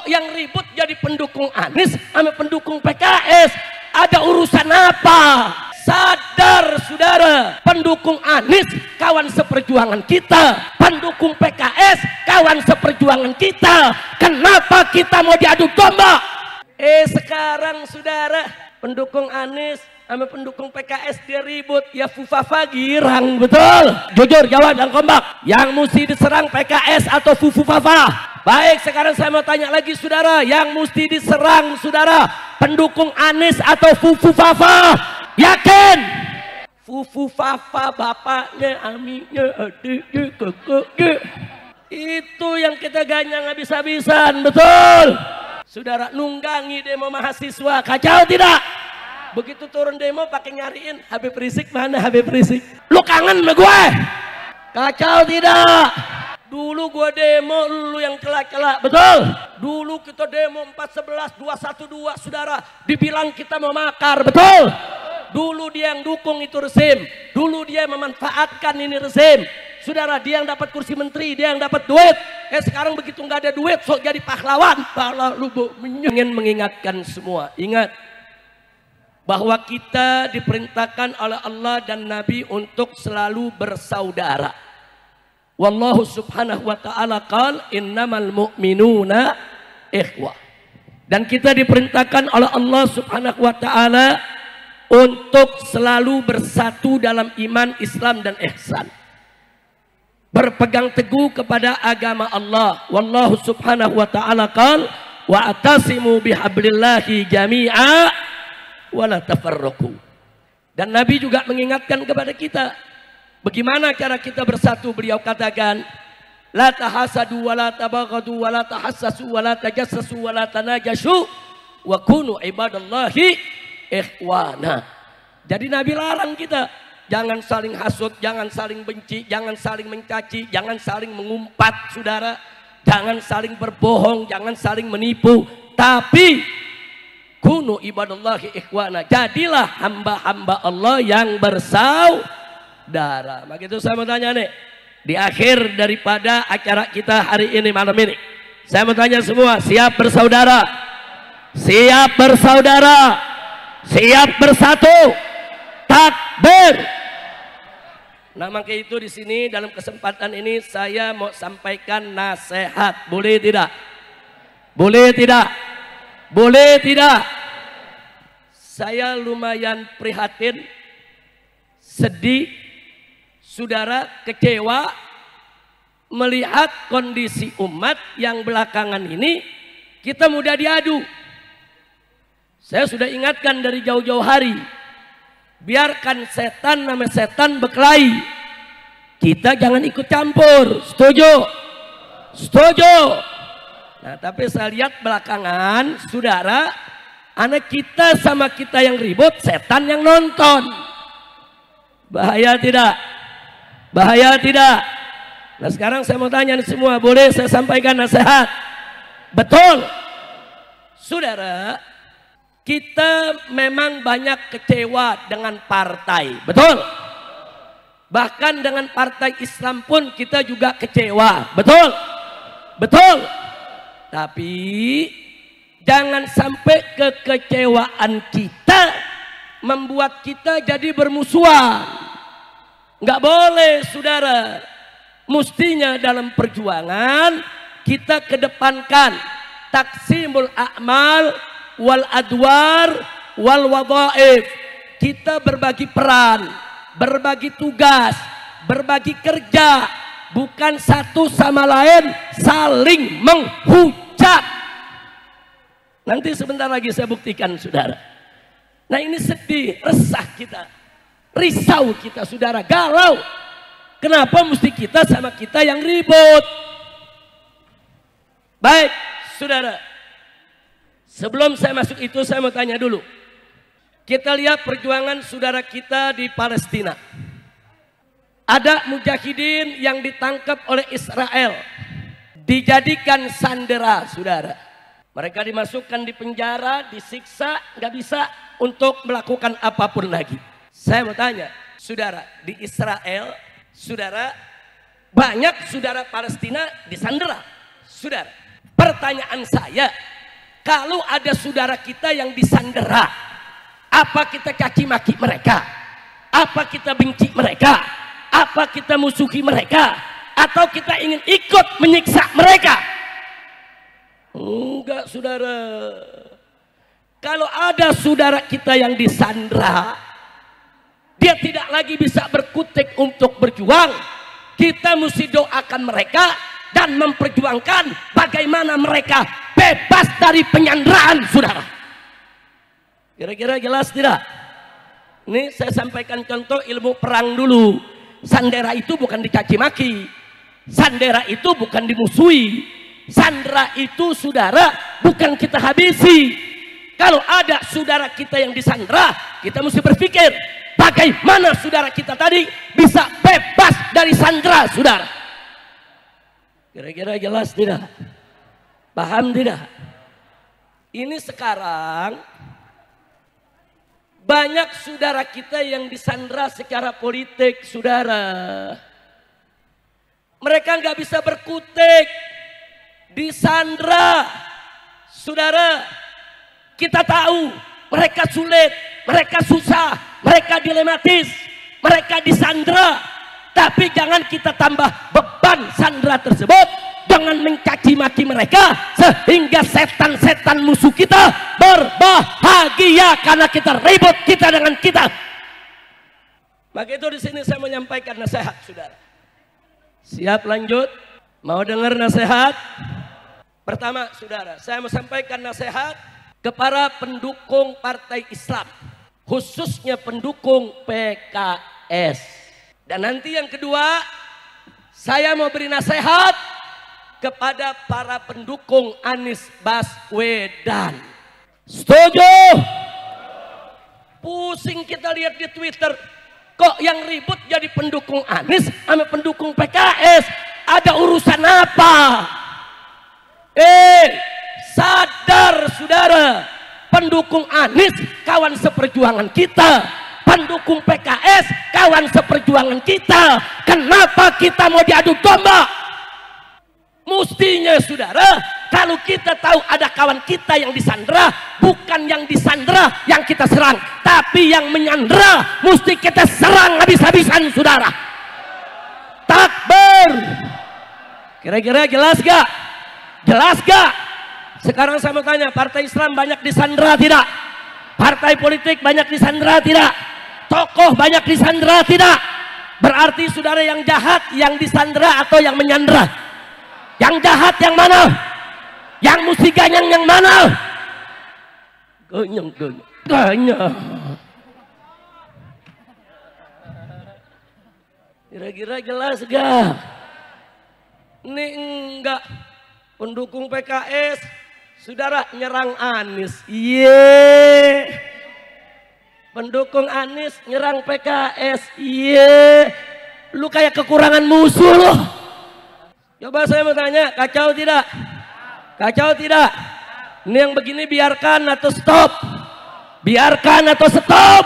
yang ribut jadi pendukung Anies sama pendukung PKS. Ada urusan apa? Sadar saudara, pendukung Anies kawan seperjuangan kita, pendukung PKS kawan seperjuangan kita. Kenapa kita mau diadu domba? Sekarang saudara, pendukung Anies sama pendukung PKS dia ribut, ya fufafa girang, betul? Jujur jawab yang kompak, yang mesti diserang PKS atau fufafa? Baik, sekarang saya mau tanya lagi saudara, yang mesti diserang saudara, pendukung Anies atau fufafa? Yakin? Fufafa bapaknya, aminnya, adiknya, kakaknya. Itu yang kita ganyang habis-habisan, betul? Saudara nunggangi demo mahasiswa, kacau tidak? Begitu turun demo pakai nyariin Habib Rizik, mana Habib Rizik? Lu kangen sama gue? Kacau tidak? Dulu gue demo, lu yang celak-celak, betul? Dulu kita demo 411, 212 saudara, dibilang kita mau makar, betul? Dulu dia yang dukung itu rezim, dulu dia memanfaatkan ini rezim. Saudara, dia yang dapat kursi menteri, dia yang dapat duit. Sekarang begitu nggak ada duit, sok jadi pahlawan. Lalu ingin mengingatkan semua, ingat bahwa kita diperintahkan oleh Allah dan Nabi untuk selalu bersaudara. Wallahu subhanahu wa ta'ala qala innamal mu'minuna ikhwah. Dan kita diperintahkan oleh Allah subhanahu wa ta'ala untuk selalu bersatu dalam iman, Islam dan ihsan. Berpegang teguh kepada agama Allah. Wallahu subhanahu wa ta'ala qala wa atasimu bihablillahi jami'a wa la tafarraqu. Dan Nabi juga mengingatkan kepada kita bagaimana cara kita bersatu. Beliau katakan, la tahasadu wa la tabaghadu wa la tahassasu wa la tajassasu wa la tanajashu wa kunu ibadallahi ikhwana. Jadi Nabi larang kita jangan saling hasut, jangan saling benci, jangan saling mencaci, jangan saling mengumpat saudara, jangan saling berbohong, jangan saling menipu, tapi kunu ibadallahi ikhwana, jadilah hamba-hamba Allah yang bersaudara. Begitu saya mau tanya nih, di akhir daripada acara kita hari ini, malam ini, saya mau tanya semua, siap bersaudara? Siap bersaudara? Siap bersatu? Takbir. Nah, maka itu di sini dalam kesempatan ini saya mau sampaikan nasihat. Boleh tidak? Boleh tidak? Boleh tidak? Saya lumayan prihatin, sedih, saudara, kecewa melihat kondisi umat yang belakangan ini kita mudah diadu. Saya sudah ingatkan dari jauh-jauh hari, biarkan setan nama setan berkelahi, kita jangan ikut campur. Setuju? Setuju? Nah, tapi saya lihat belakangan saudara, anak kita sama kita yang ribut, setan yang nonton. Bahaya tidak? Bahaya tidak? Nah, sekarang saya mau tanya semua, boleh saya sampaikan nasihat? Betul saudara, kita memang banyak kecewa dengan partai, betul? Bahkan dengan partai Islam pun kita juga kecewa, betul? Betul? Tapi jangan sampai kekecewaan kita membuat kita jadi bermusuhan. Nggak boleh saudara. Mestinya dalam perjuangan kita kedepankan taksimul a'mal wal adwar wal wadhaif. Kita berbagi peran, berbagi tugas, berbagi kerja, bukan satu sama lain saling menghujat. Nanti sebentar lagi saya buktikan saudara. Nah, ini sedih, resah kita, risau kita saudara, galau. Kenapa mesti kita sama kita yang ribut? Baik saudara, sebelum saya masuk itu saya mau tanya dulu. Kita lihat perjuangan saudara kita di Palestina. Ada mujahidin yang ditangkap oleh Israel, dijadikan sandera saudara. Mereka dimasukkan di penjara, disiksa, nggak bisa untuk melakukan apapun lagi. Saya mau tanya, saudara, di Israel, saudara, banyak saudara Palestina disandera, saudara. Pertanyaan saya, kalau ada saudara kita yang disandera, apa kita caci maki mereka? Apa kita benci mereka? Apa kita musuhi mereka? Atau kita ingin ikut menyiksa mereka? Enggak, saudara. Kalau ada saudara kita yang disandera, dia tidak lagi bisa berkutik untuk berjuang, kita mesti doakan mereka dan memperjuangkan bagaimana mereka bebas dari penyanderaan, saudara. Kira-kira jelas tidak? Ini saya sampaikan contoh ilmu perang dulu. Sandera itu bukan dicaci maki, sandera itu bukan dimusuhi, sandera itu, saudara, bukan kita habisi. Kalau ada saudara kita yang disandera, kita mesti berpikir bagaimana saudara kita tadi bisa bebas dari sandera, saudara. Kira-kira jelas tidak? Paham tidak? Ini sekarang banyak saudara kita yang disandera secara politik, saudara. Mereka nggak bisa berkutik, disandera, saudara. Kita tahu mereka sulit, mereka susah, mereka dilematis, mereka disandera. Tapi jangan kita tambah beban sandera tersebut dengan mencaci maki mereka sehingga setan-setan musuh kita berbahagia karena kita ribut kita dengan kita. Maka itu di sini saya menyampaikan nasihat, saudara. Siap lanjut? Mau dengar nasihat? Pertama, saudara, saya mau sampaikan nasihat kepada pendukung partai Islam, khususnya pendukung PKS. Dan nanti yang kedua, saya mau beri nasihat kepada para pendukung Anies Baswedan. Setuju? Pusing kita lihat di Twitter, kok yang ribut jadi pendukung Anies sama pendukung PKS. Ada urusan apa? Sadar, saudara, pendukung Anies kawan seperjuangan kita, pendukung PKS kawan seperjuangan kita. Kenapa kita mau diadu domba? Mestinya, saudara, kalau kita tahu ada kawan kita yang disandera, bukan yang disandera yang kita serang, tapi yang menyandera mesti kita serang habis-habisan, saudara. Takbir. Kira-kira jelas gak? Jelas gak? Sekarang saya mau tanya, partai Islam banyak disandera tidak? Partai politik banyak disandera tidak? Tokoh banyak disandera tidak? Berarti saudara yang jahat yang disandera atau yang menyandera? Yang jahat yang mana? Yang mesti ganyang yang mana? Ganyang. Kira-kira jelas gak? Ini enggak. Pendukung PKS, saudara, nyerang Anies. Pendukung Anies nyerang PKS. Lu kayak kekurangan musuh loh. Coba saya mau tanya, kacau tidak? Kacau tidak? Ini yang begini biarkan atau stop? Biarkan atau stop?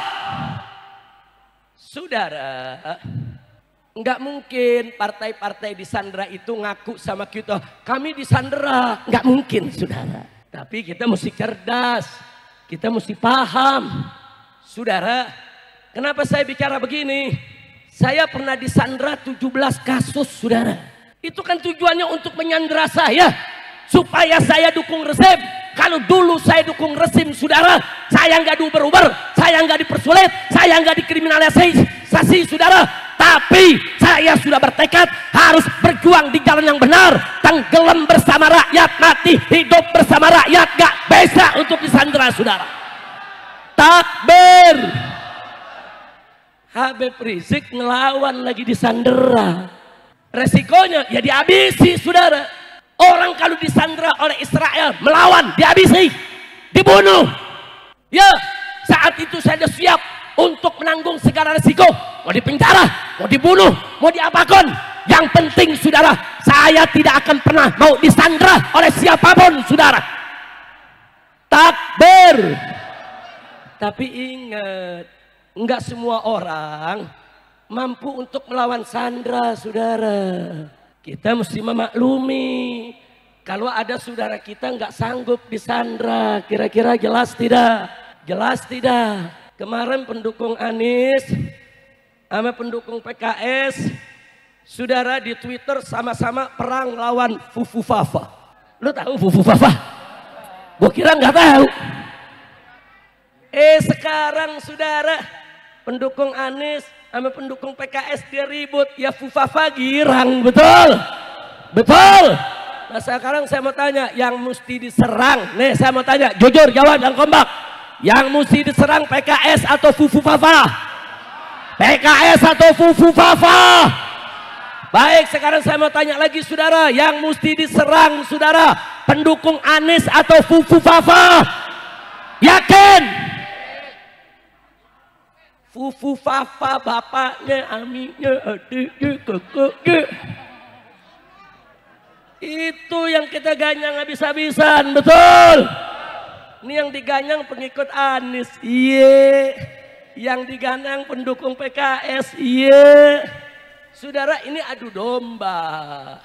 Saudara, nggak mungkin partai-partai disandera itu ngaku sama kita, kami disandera. Nggak mungkin, saudara. Tapi kita mesti cerdas, kita mesti paham, saudara. Kenapa saya bicara begini? Saya pernah disandera 17 kasus, saudara. Itu kan tujuannya untuk menyandera saya, supaya saya dukung rezim. Kalau dulu saya dukung rezim, saudara, saya nggak diuber-uber, saya nggak dipersulit, saya nggak dikriminalisasi, saudara. Tapi saya sudah bertekad harus berjuang di jalan yang benar. Tenggelam bersama rakyat, mati hidup bersama rakyat. Gak bisa untuk disandera, saudara. Takbir. Habib Rizik ngelawan lagi disandera. Resikonya ya dihabisi, saudara. Orang kalau disandera oleh Israel melawan, dihabisi, dibunuh. Ya, saat itu saya sudah siap untuk menanggung segala resiko. Mau dipenjara, mau dibunuh, mau diapakan. Yang penting, saudara, saya tidak akan pernah mau disandera oleh siapapun, saudara. Takbir. Tapi ingat, enggak semua orang mampu untuk melawan sandera, saudara. Kita mesti memaklumi Kalau ada saudara kita nggak sanggup disandra, kira-kira jelas tidak? Jelas tidak? Kemarin pendukung Anies sama pendukung PKS, saudara di Twitter sama-sama perang lawan Fufu Fafa. Lu tahu Fufu Fafa? Gua kira nggak tahu. Sekarang saudara pendukung Anies sama pendukung PKS dia ribut, ya Fufu Fafa girang, betul? Betul? Nah sekarang saya mau tanya, yang mesti diserang, nih saya mau tanya, jujur jawab yang kompak, yang mesti diserang PKS atau Fufu Fafa? PKS atau Fufu Fafa? Baik, sekarang saya mau tanya lagi saudara, yang mesti diserang saudara, pendukung Anies atau Fufu Fafa? Yakin? Fufu Fafa bapaknya, aminnya, adiknya, kakaknya. Itu yang kita ganyang habis-habisan, betul? Ini yang diganyang pengikut Anies, iya. Yang diganyang pendukung PKS, iya. Saudara, ini adu domba.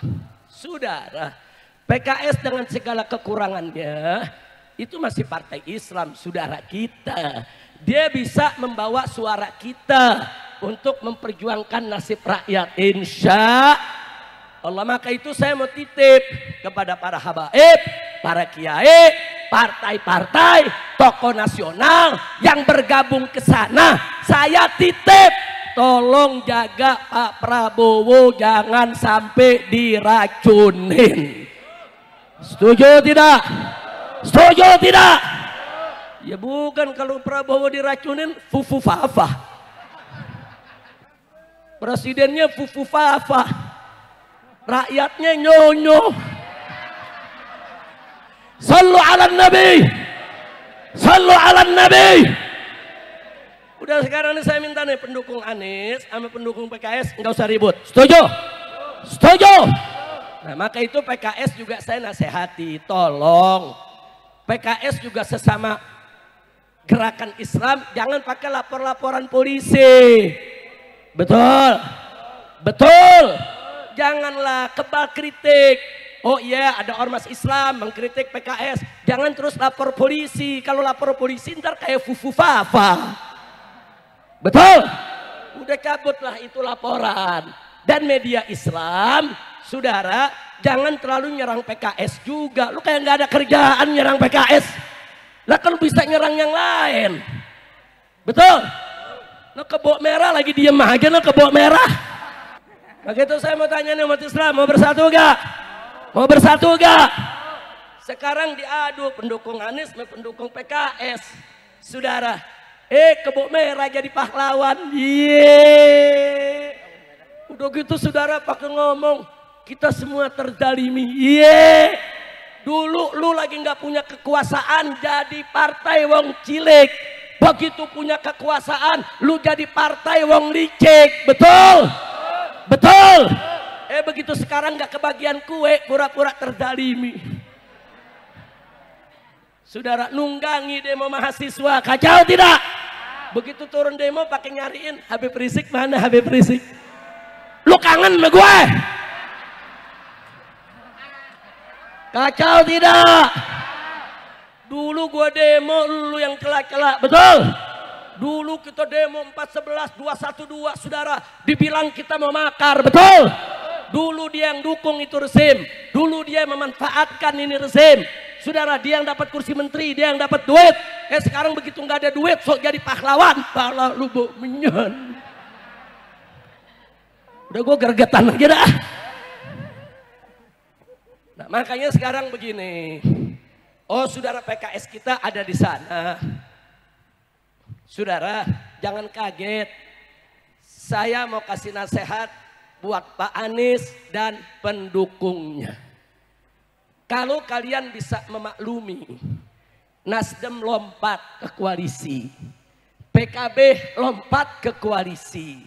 Saudara, PKS dengan segala kekurangannya itu masih partai Islam, saudara kita. Dia bisa membawa suara kita untuk memperjuangkan nasib rakyat, insya Allah. Maka itu saya mau titip kepada para habaib, para kiai, partai-partai, tokoh nasional yang bergabung ke sana. Saya titip, tolong jaga Pak Prabowo jangan sampai diracunin. Setuju tidak? Setuju tidak? Ya bukan, kalau Prabowo diracunin Fufu Fafa. Presidennya Fufu Fafa. Rakyatnya nyonyo. Sallu ala Nabi. Sallu ala Nabi. Udah sekarang ini saya minta nih pendukung Anies sama pendukung PKS nggak usah ribut. Setuju? Setuju? Nah maka itu PKS juga saya nasihati, tolong PKS juga sesama gerakan Islam jangan pakai lapor-laporan polisi. Betul? Betul? Janganlah kebal kritik. Oh iya, ada ormas Islam mengkritik PKS, jangan terus lapor polisi. Kalau lapor polisi ntar kayak Fufu Fafa. Betul? Udah cabutlah itu laporan. Dan media Islam, saudara, jangan terlalu nyerang PKS juga. Lu kayak nggak ada kerjaan nyerang PKS. Lah kalau bisa nyerang yang lain. Betul? Nah kebok merah lagi diem aja, nah kebok merah. Begitu saya mau tanya nih umat Islam, mau bersatu gak? Mau bersatu gak? Sekarang diadu pendukung Anies sama pendukung PKS. Saudara, kebok merah jadi pahlawan. Yeay. Udah gitu saudara pakai ngomong, kita semua terzalimi. Yeay. Dulu lu lagi nggak punya kekuasaan jadi partai wong cilik. Begitu punya kekuasaan lu jadi partai wong licik. Betul? Betul? Begitu sekarang nggak kebagian kue, pura-pura terzalimi. Saudara nunggangi demo mahasiswa, kacau tidak? Begitu turun demo pakai nyariin Habib Rizik, mana Habib Rizik? Lu kangen sama gue? Kacau tidak? Dulu gue demo, lu yang celak-celak, betul? Dulu kita demo 411, 212, saudara, dibilang kita mau makar, betul? Dulu dia yang dukung itu rezim, dulu dia memanfaatkan ini rezim. Saudara, dia yang dapat kursi menteri, dia yang dapat duit. Sekarang begitu nggak ada duit, sok jadi pahlawan. Pala lu menyan. Udah gue gergetan aja dah. Nah makanya sekarang begini. Oh saudara, PKS kita ada di sana. Saudara, jangan kaget. Saya mau kasih nasihat buat Pak Anies dan pendukungnya. Kalau kalian bisa memaklumi, Nasdem lompat ke koalisi, PKB lompat ke koalisi.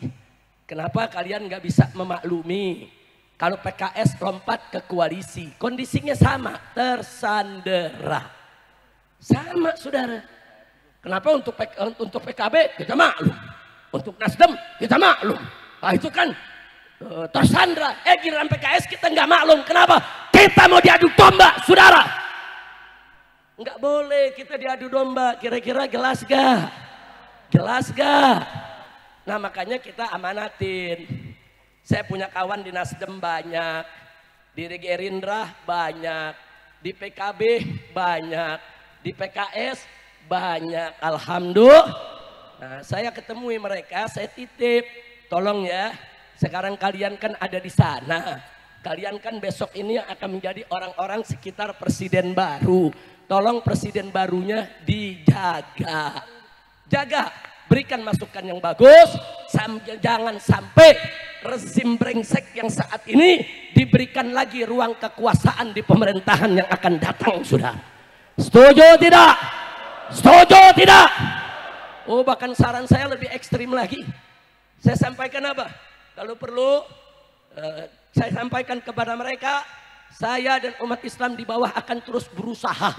Kenapa kalian nggak bisa memaklumi? Kalau PKS lompat ke koalisi, kondisinya sama, tersandera. Sama saudara. Kenapa untuk PKB kita maklum, untuk Nasdem kita maklum. Nah itu kan tersandera. Giliran PKS kita nggak maklum. Kenapa? Kita mau diadu domba, saudara. Nggak boleh kita diadu domba. Kira-kira jelas gak? Jelas gak? Nah makanya kita amanatin. Saya punya kawan di Nasdem banyak, di Gerindra banyak, di PKB banyak, di PKS banyak. Alhamdulillah. Nah saya ketemui mereka, saya titip, tolong ya, sekarang kalian kan ada di sana. Kalian kan besok ini yang akan menjadi orang-orang sekitar presiden baru. Tolong presiden barunya dijaga. Jaga, berikan masukan yang bagus. Jangan sampai rezim brengsek yang saat ini diberikan lagi ruang kekuasaan di pemerintahan yang akan datang, sudah. Setuju tidak? Setuju tidak? Oh, bahkan saran saya lebih ekstrim lagi. Saya sampaikan apa? Kalau perlu saya sampaikan kepada mereka, saya dan umat Islam di bawah akan terus berusaha.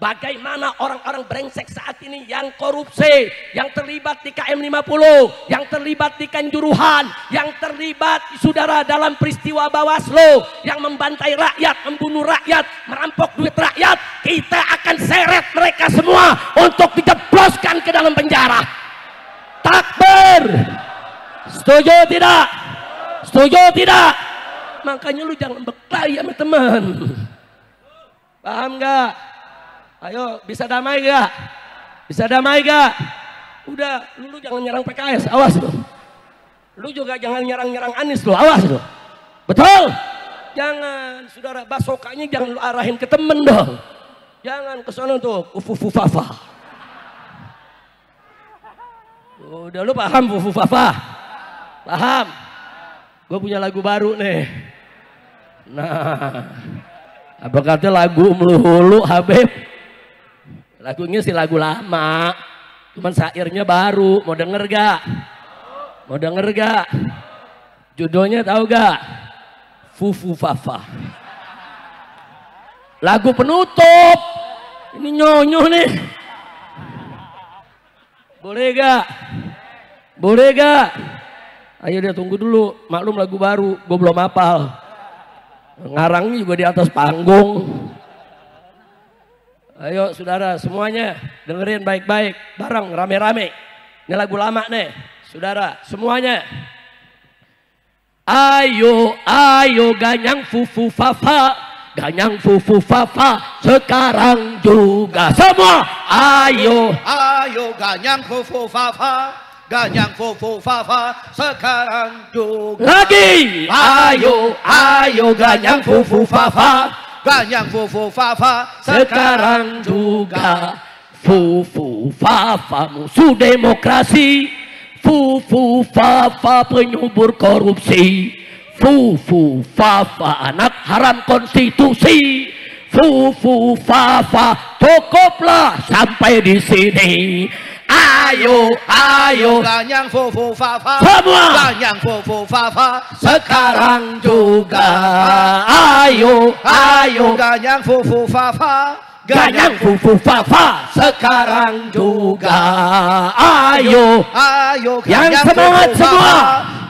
Bagaimana orang-orang brengsek saat ini yang korupsi, yang terlibat di KM 50, yang terlibat di Kanjuruhan, yang terlibat saudara dalam peristiwa Bawaslu, yang membantai rakyat, membunuh rakyat, merampok duit rakyat, kita akan seret mereka semua untuk dijebloskan ke dalam penjara. Takbir. Setuju tidak? Setuju tidak? Makanya lu jangan berkelahi sama teman. Paham gak? Ayo, bisa damai gak? Bisa damai gak? Udah, lu jangan nyerang PKS, awas lu. Lu juga jangan nyerang-nyerang Anies lu, awas lu. Betul? Jangan, saudara, basokanya jangan lu arahin ke temen dong. Jangan ke sana tuh, ufufufafa. Udah, lu paham ufufufafa? Paham? Gue punya lagu baru nih. Nah, apa kata lagu melulu Habib? Lagunya sih lagu lama, cuman syairnya baru. Mau denger gak? Mau denger gak? Judulnya tahu gak? Fufu Fafa. Lagu penutup. Ini nyonyo nih. Boleh gak? Boleh gak? Ayo dia tunggu dulu. Maklum lagu baru, gue belum hafal. Ngarangnya juga di atas panggung. Ayo saudara semuanya dengerin baik-baik bareng rame-rame. Ini lagu lama nih saudara semuanya. Ayo ayo ganyang fufu fafa, ganyang fufu fafa sekarang juga semua. Ayo ayo ganyang fufu fafa, ganyang fufu fafa sekarang juga. Lagi ayo ayo ganyang fufu fafa, ganyang fufu fafa sekarang juga. Fufu fafa musuh demokrasi, fufu fafa penyubur korupsi, fufu fafa anak haram konstitusi, fufu fafa cukuplah sampai di sini. Ayo ayo ganyang fufu fafa semua, ganyang fufu fafa sekarang juga. Ayo ayo ganyang fufu fafa, ganyang fufu fafa sekarang juga. Ayo ayo yang semangat semua,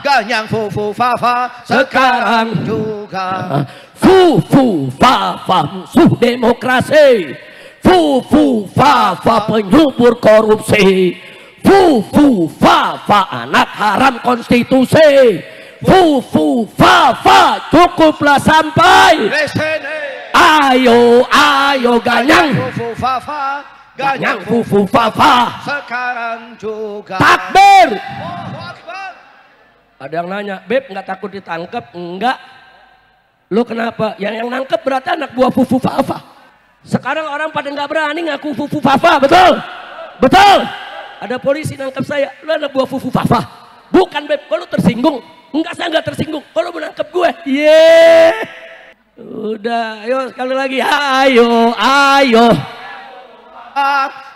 ganyang fufu fafa sekarang juga. Fufu fafa musuh demokrasi, fufu fafa penyubur korupsi, fufu fafa anak haram konstitusi, fufu fafa cukuplah sampai. Ayo ayo ganyang fufu fafa, ganyang fufu fafa sekarang juga. Takbir. Ada yang nanya, Beb nggak takut ditangkap? Enggak. Lu kenapa? Yang nangkep berarti anak buah fufu fafa. Sekarang orang pada nggak berani ngaku fufu fafa, betul? Betul? Ada polisi nangkep saya, lu anak buah fufu fafa. Bukan Beb, kalau tersinggung? Enggak, saya nggak tersinggung. Kalau menangkep gue, yeah. Udah, ayo sekali lagi, ayo, ayo.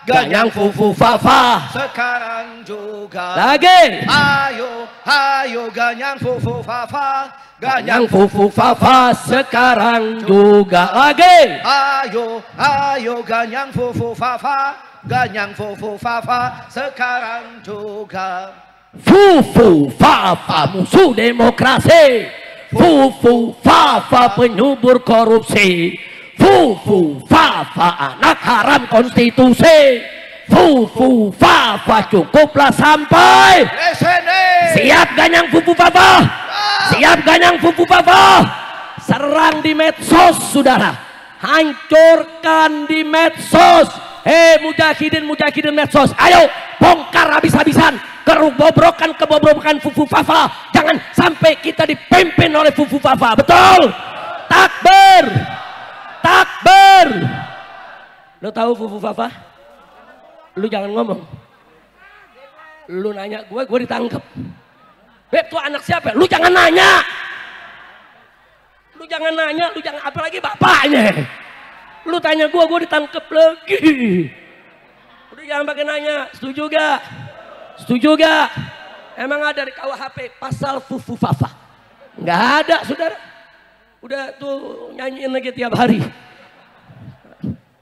Ganyang fufu fafa sekarang juga. lagi. Ayo, ayo ganyang fufu fafa, Ganyang fufu fafa sekarang juga lagi. Ayo, ayo ganyang fufu fafa, ganyang fufu fafa sekarang juga. Fufu fafa musuh demokrasi, Fufu Fafa penyubur korupsi, Fufu Fafa anak haram konstitusi, Fufu Fafa cukuplah sampai. Siap ganyang Fufu Fafa? Siap ganyang Fufu Fafa? Serang di medsos saudara, hancurkan di medsos. Hei mujahidin medsos, ayo bongkar habis-habisan kebobrokan Fufu Fafa. Jangan sampai kita dipimpin oleh Fufu Fafa. Betul? Takbir, takbir. Lo tahu Fufu Fafa? Lu jangan ngomong. Lu nanya gue ditangkap. Beb tuh anak siapa? Lu jangan nanya. Lu jangan nanya, lu jangan, apalagi bapaknya. Lu tanya gue ditangkap lagi. Udah jangan pakai nanya. Setuju gak? Setuju gak? Emang ada di KUHP pasal Fufu Fafa? Nggak ada saudara. Udah tuh nyanyiin lagi tiap hari.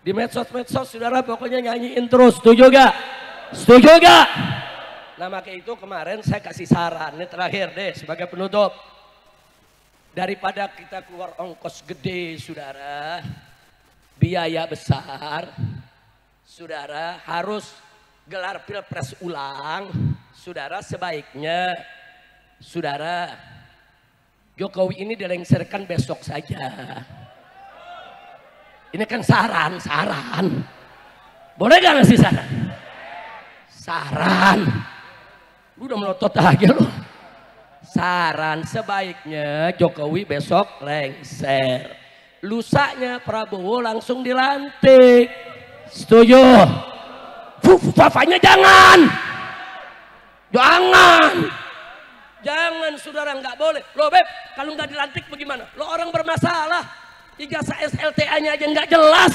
Di medsos saudara pokoknya nyanyiin terus. Setuju gak? Setuju gak? Nah makanya itu kemarin saya kasih saran. Ini terakhir deh sebagai penutup. Daripada kita keluar ongkos gede saudara, biaya besar, saudara harus gelar pilpres ulang, saudara sebaiknya saudara Jokowi ini dilengsarkan besok saja. Ini kan saran, boleh gak ngasih saran? Saran, lu udah melotot aja lu. Saran sebaiknya Jokowi besok lengser, lusanya Prabowo langsung dilantik. Setuju? Fufu Fafanya jangan saudara, nggak boleh. Lo beb, kalau nggak dilantik bagaimana? Lo orang bermasalah, ijazah SLTA-nya aja nggak jelas.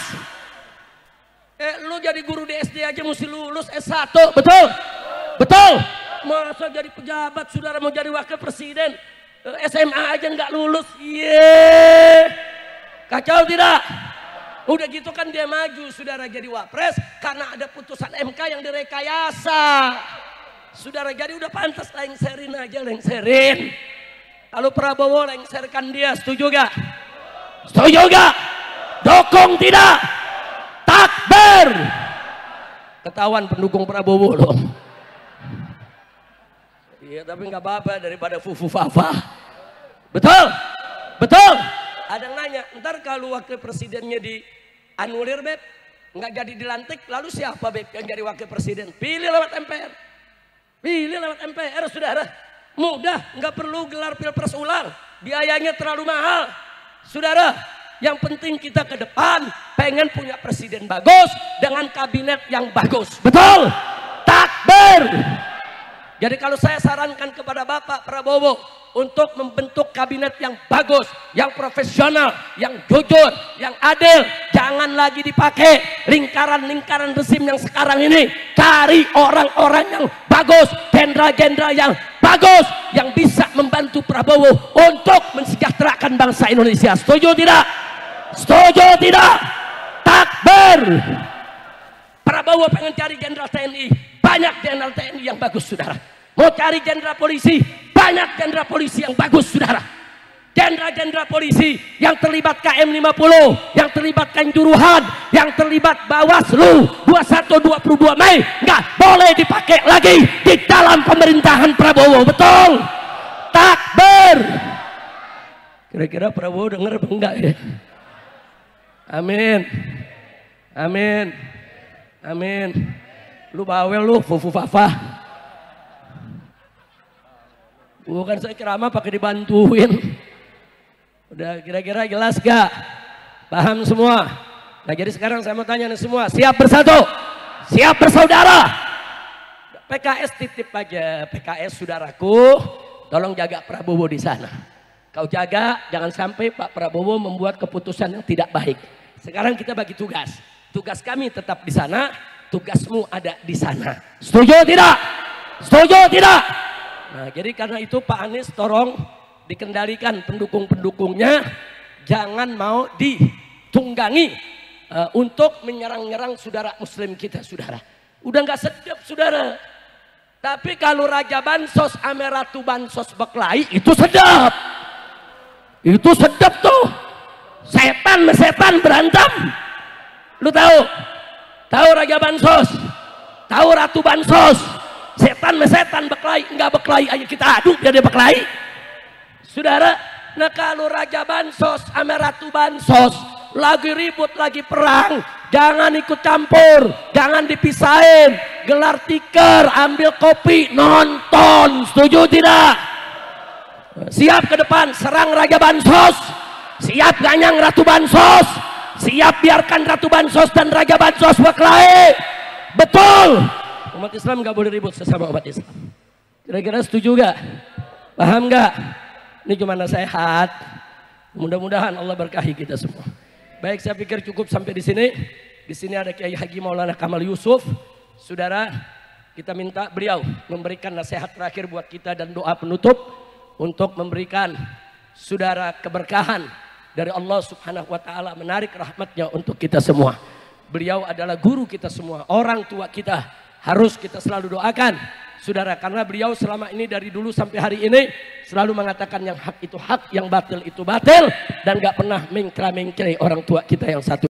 Lo jadi guru di SD aja mesti lulus S1, betul? Betul? Masa jadi pejabat saudara mau jadi wakil presiden, SMA aja nggak lulus, kacau tidak? Udah gitu kan dia maju saudara jadi wapres karena ada putusan MK yang direkayasa. Saudara jadi udah pantas lengserin aja, lengserin. Kalau Prabowo lengserkan dia, setuju gak? Setuju gak? Dukung tidak? Takbir. Ketahuan pendukung Prabowo loh. Iya tapi nggak apa-apa daripada Fufu Fafa. Betul? Betul? Ada yang nanya, ntar kalau wakil presidennya dianulir beb, nggak jadi dilantik, lalu siapa beb yang jadi wakil presiden? Pilih lewat MPR. Pilih lewat MPR saudara. Mudah, nggak perlu gelar pilpres ulang. Biayanya terlalu mahal. Saudara, yang penting kita ke depan pengen punya presiden bagus dengan kabinet yang bagus. Betul? Takbir. Jadi kalau saya sarankan kepada Bapak Prabowo untuk membentuk kabinet yang bagus, yang profesional, yang jujur, yang adil, jangan lagi dipakai lingkaran-lingkaran rezim yang sekarang ini. Cari orang-orang yang bagus, jenderal-jenderal yang bagus, yang bisa membantu Prabowo untuk mensejahterakan bangsa Indonesia. Setuju tidak? Setuju tidak? Takbir. Prabowo pengen cari jenderal TNI. Banyak jenderal TNI yang bagus saudara. Mau cari jenderal polisi, banyak jenderal polisi yang bagus saudara. Jenderal-jenderal polisi yang terlibat KM 50, yang terlibat Kanjuruhan, yang terlibat Bawaslu 21-22 Mei nggak boleh dipakai lagi di dalam pemerintahan Prabowo. Betul? Takbir. Kira-kira Prabowo dengar apa enggak ya? Amin. Amin. Amin. Lu bawel lu Fufu Fafa. Bukan saya ceramah pakai dibantuin. Udah kira-kira jelas gak? Paham semua? Nah jadi sekarang saya mau tanya nih semua, siap bersatu? Siap bersaudara? PKS titip aja, PKS saudaraku, tolong jaga Prabowo di sana. Kau jaga, jangan sampai Pak Prabowo membuat keputusan yang tidak baik. Sekarang kita bagi tugas. Tugas kami tetap di sana, tugasmu ada di sana. Setuju tidak? Setuju tidak? Nah jadi karena itu Pak Anies tolong dikendalikan pendukung-pendukungnya, jangan mau ditunggangi untuk menyerang-nyerang saudara muslim kita saudara. Udah nggak sedap saudara. Tapi kalau Raja Bansos ame Ratu Bansos berkelahi itu sedap. Itu sedap tuh. Setan mesetan berantem. Lu tahu? Tahu Raja Bansos? Tahu Ratu Bansos? Setan mesetan berkelahi, enggak berkelahi, ayo kita adu biar dia berkelahi. Saudara, nah kalau Raja Bansos sama Ratu Bansos lagi ribut, lagi perang, jangan ikut campur, jangan dipisahin. Gelar tikar, ambil kopi, nonton. Setuju tidak? Siap ke depan, serang Raja Bansos. Siap ganyang Ratu Bansos. Siap biarkan Ratu Bansos dan Raja Bansos berkelahi. Betul. Umat Islam gak boleh ribut sesama umat Islam. Kira-kira setuju gak? Paham gak? Ini cuma nasihat. Mudah-mudahan Allah berkahi kita semua. Baik, saya pikir cukup sampai di sini. Di sini ada Kiai Haji Maulana Kamal Yusuf. Saudara, kita minta beliau memberikan nasihat terakhir buat kita dan doa penutup untuk memberikan saudara keberkahan dari Allah Subhanahu wa taala, menarik rahmatnya untuk kita semua. Beliau adalah guru kita semua, orang tua kita, harus kita selalu doakan saudara, karena beliau selama ini dari dulu sampai hari ini selalu mengatakan yang hak itu hak, yang batil itu batil, dan gak pernah mengkra-mengkrai orang tua kita yang satu